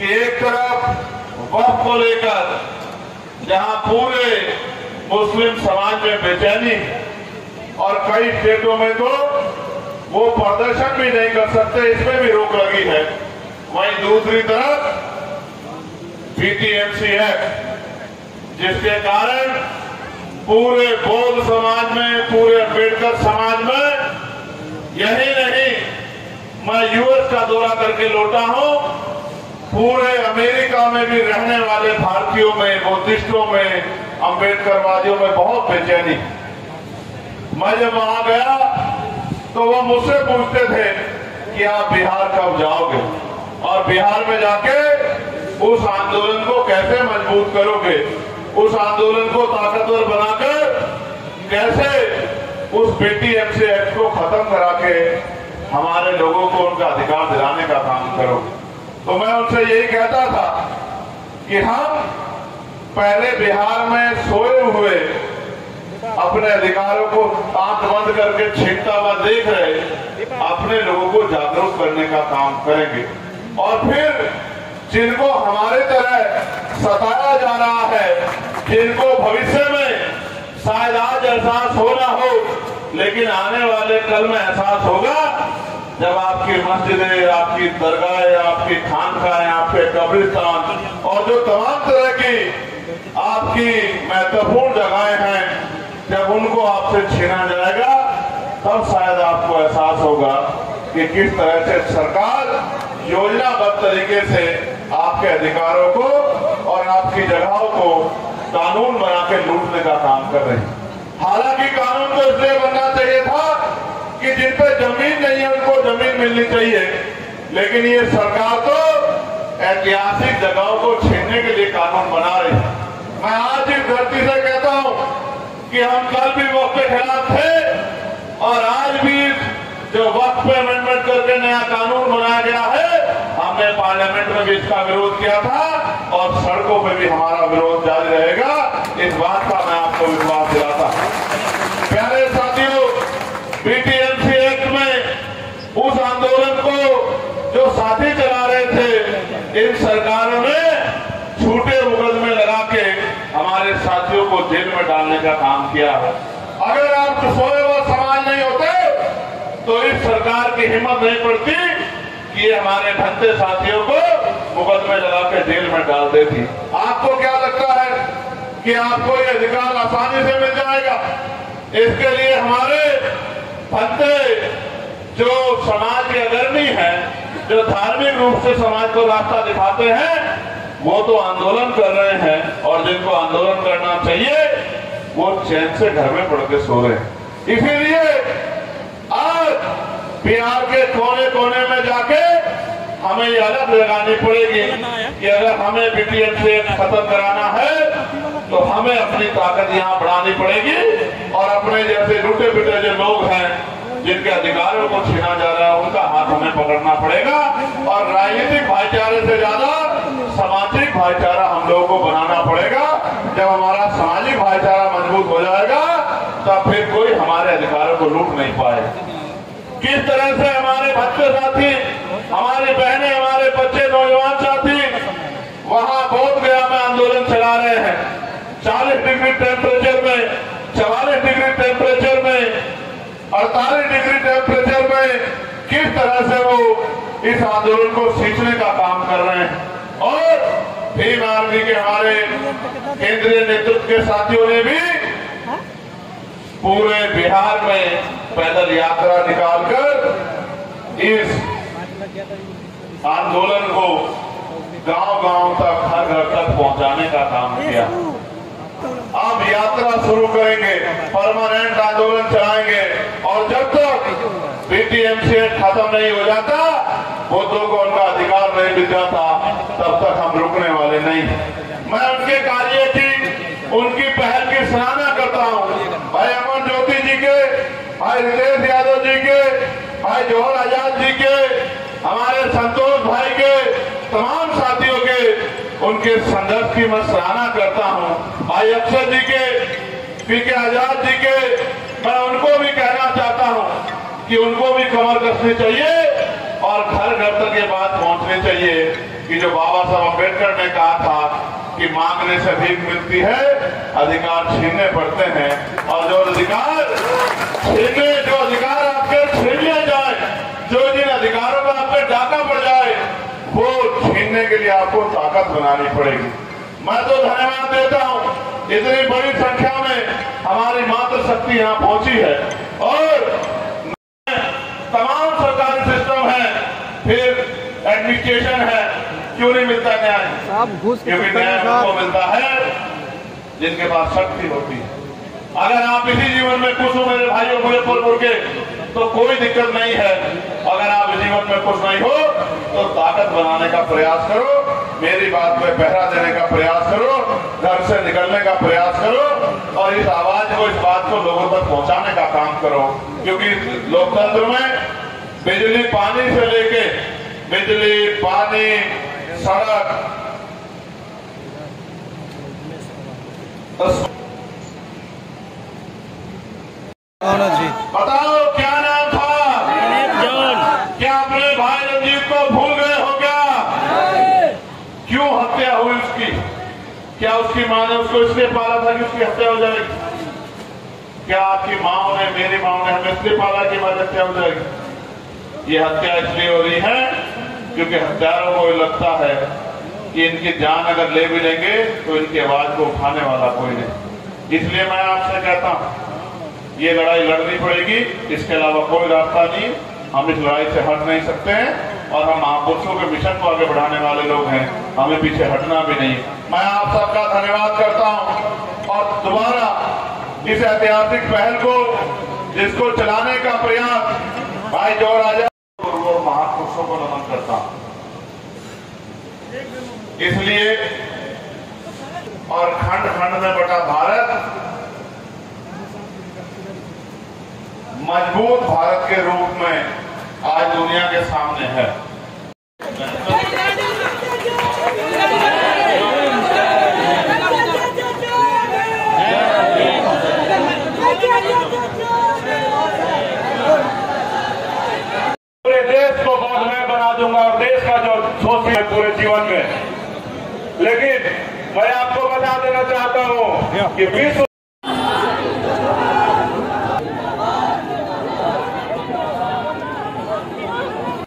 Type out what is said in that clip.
कि एक तरफ वक्फ को लेकर जहां पूरे मुस्लिम समाज में बेचैनी और कई स्टेटों में तो वो प्रदर्शन भी नहीं कर सकते, इसमें भी रोक लगी है, वहीं दूसरी तरफ बीटीएमसी एक्ट जिसके कारण पूरे बौद्ध समाज में, पूरे अम्बेडकर समाज में, यही नहीं मैं यूएस का दौरा करके लौटा हूं, पूरे अमेरिका में भी रहने वाले भारतीयों में, बुद्धिस्टों में, अम्बेडकरवादियों में बहुत बेचैनी। मैं जब वहां गया तो वो मुझसे पूछते थे कि आप बिहार कब जाओगे और बिहार में जाके उस आंदोलन को कैसे मजबूत करोगे, उस आंदोलन को ताकतवर बनाकर कैसे उस बीटीएमसी एक्ट को खत्म करा के हमारे लोगों को उनका अधिकार दिलाने का काम करोगे। तो मैं उनसे यही कहता था कि हम पहले बिहार में सोए हुए अपने अधिकारों को आंख बंद करके छीनता हुआ देख रहे, अपने लोगों को जागरूक करने का काम करेंगे और फिर जिनको हमारे तरह सताया जा रहा है, जिनको भविष्य में शायद आज एहसास हो ना हो, लेकिन आने वाले कल में एहसास होगा जब आपकी मस्जिदें, आपकी दरगाहें, आपकी खानकाहें, आपके कब्रिस्तान और जो तमाम तरह की आपकी महत्वपूर्ण जगहें हैं, जब उनको आपसे छीना जाएगा तब शायद आपको एहसास होगा कि किस तरह से सरकार योजनाबद्ध तरीके से आपके अधिकारों को और आपकी जगहों को कानून बना के लूटने का काम कर रही है। हालांकि कानून तो इसलिए बनना चाहिए था कि जिन पे जमीन नहीं है उनको जमीन मिलनी चाहिए, लेकिन ये सरकार तो ऐतिहासिक जगहों को छीनने के लिए कानून बना रही है। मैं आज इस धरती से कहता हूं कि हम कल भी वक्फ के खिलाफ थे और आज भी जो वक्फ पे अमेंडमेंट करके नया कानून बनाया गया है, हमने पार्लियामेंट में भी इसका विरोध किया था और सड़कों पे भी हमारा विरोध जारी रहेगा। इस बात का मैं आपको विश्वास दिलाता हूं। प्यारे साथियों, बीटीएमसी एक्ट में उस आंदोलन को जो साथी चला रहे थे, इन सरकारों ने झूठे मुकदमे लगा के हमारे साथियों को जेल में डालने का काम किया है। अगर आप सोए हुए समाज नहीं होते तो इस सरकार की हिम्मत नहीं पड़ती कि ये हमारे भद्दे साथियों को मुकदमे लगा के जेल में डाल देती। आपको क्या लगता है कि आपको ये अधिकार आसानी से मिल जाएगा? इसके लिए हमारे भद्दे जो समाज के अग्रणी हैं, जो धार्मिक रूप से समाज को रास्ता दिखाते हैं, वो तो आंदोलन कर रहे हैं और जिनको आंदोलन करना चाहिए वो चैन से घर में पड़ के सो रहे हैं। इसीलिए आज बिहार के कोने कोने में जाके हमें ये अलग लगानी पड़ेगी कि अगर हमें बीटीएमसी खत्म कराना है तो हमें अपनी ताकत यहाँ बढ़ानी पड़ेगी और अपने जैसे लुटे पिटे जो लोग हैं जिनके अधिकारों को छीना जा रहा है उनका हाथ हमें पकड़ना पड़ेगा और राजनीतिक भाईचारे से ज्यादा सामाजिक भाईचारा हम लोगों को बनाना पड़ेगा। जब हमारा सामाजिक भाईचारा मजबूत हो जाएगा तब फिर कोई हमारे अधिकारों को लूट नहीं पाए। किस तरह से हमारे बच्चे साथी, हमारी बहनें, हमारे बच्चे, नौजवान साथी वहां बोध गया में आंदोलन चला रहे हैं, 40 डिग्री टेम्परेचर में, 44 डिग्री टेम्परेचर में, 48 डिग्री टेम्परेचर में किस तरह से वो इस आंदोलन को सींचने का काम कर रहे हैं। और भीम आर्मी के हमारे केंद्रीय नेतृत्व के साथियों ने भी पूरे बिहार में पैदल यात्रा निकालकर इस आंदोलन को गांव-गांव तक, हर घर तक पहुंचाने का काम किया। अब यात्रा शुरू करेंगे, परमानेंट आंदोलन चलाएंगे और जब तक बीटीएमसी खत्म नहीं हो जाता, बुद्धों को उनका अधिकार नहीं मिल जाता, तब तक हम रुकने वाले नहीं। मैं उनके कार्य की, उनकी पहल की सराहना करता हूँ। भाई अमर ज्योति जी के, भाई रितेश यादव जी के, भाई जौहर आजाद जी के, हमारे संतोष भाई के, तमाम साथियों के, उनके संघर्ष की मैं सराहना करता हूँ। भाई अफसर जी के, पीके आजाद जी के, मैं उनको भी कहना चाहता हूँ कि उनको भी कमर कसनी चाहिए और घर घर तक ये बात पहुंचनी चाहिए कि जो बाबा साहब अम्बेडकर ने कहा था कि मांगने से भीख मिलती है, अधिकार छीनने पड़ते हैं। और जो अधिकार आपके छीन लिए जाए, जो जिन अधिकारों में आपके डाका पड़ जाए, वो छीनने के लिए आपको ताकत बनानी पड़ेगी। मैं तो धन्यवाद देता हूं, इतनी बड़ी संख्या में हमारी मातृशक्ति यहाँ पहुंची है। और तमाम सरकारी सिस्टम है, फिर एडमिनिस्ट्रेशन है, क्यों नहीं मिलता न्याय? क्योंकि न्याय उनको मिलता है जिनके पास शक्ति होती है। अगर आप इसी जीवन में खुश हो मेरे भाइयों मुजफ्फरपुर के, तो कोई दिक्कत नहीं है। अगर आप जीवन में खुश नहीं हो तो ताकत बनाने का प्रयास करो, मेरी बात पे पहरा देने का प्रयास करो, घर से निकलने का प्रयास करो और इस आवाज को, इस बात को लोगों तक पहुंचाने का काम करो। क्योंकि लोकतंत्र में बिजली पानी से लेके बिजली, पानी, सड़क, बताओ क्या नाम था? क्या अपने भाई रंजीत को भूल गए हो क्या? क्यों हत्या हुई उसकी? क्या उसकी मां ने उसको इसलिए पाला था कि उसकी हत्या हो जाएगी? क्या आपकी माओ ने, मेरी माओ ने हमें इसलिए पाला कि हमारी हत्या हो जाएगी? ये हत्या इसलिए हो रही है क्योंकि हत्यारों को लगता है कि इनकी जान अगर ले भी लेंगे तो इनकी आवाज को उठाने वाला कोई नहीं। इसलिए मैं आपसे कहता हूं, ये लड़ाई लड़नी पड़ेगी, इसके अलावा कोई रास्ता नहीं। हम इस लड़ाई से हट नहीं सकते हैं और हम महापुरुषों के मिशन को आगे बढ़ाने वाले लोग हैं, हमें पीछे हटना भी नहीं। मैं आप सबका धन्यवाद करता हूं और दोबारा इस ऐतिहासिक पहल को, जिसको चलाने का प्रयास भाई जो राजा और महापुरुषों को नमन करता हूं। इसलिए और खंड खंड में बटा भारत मजबूत भारत के रूप में आज दुनिया के सामने है। पूरे देश को गौरवमय बना दूंगा और देश का जो सोच है पूरे जीवन में। लेकिन मैं आपको बता देना चाहता हूं कि विश्व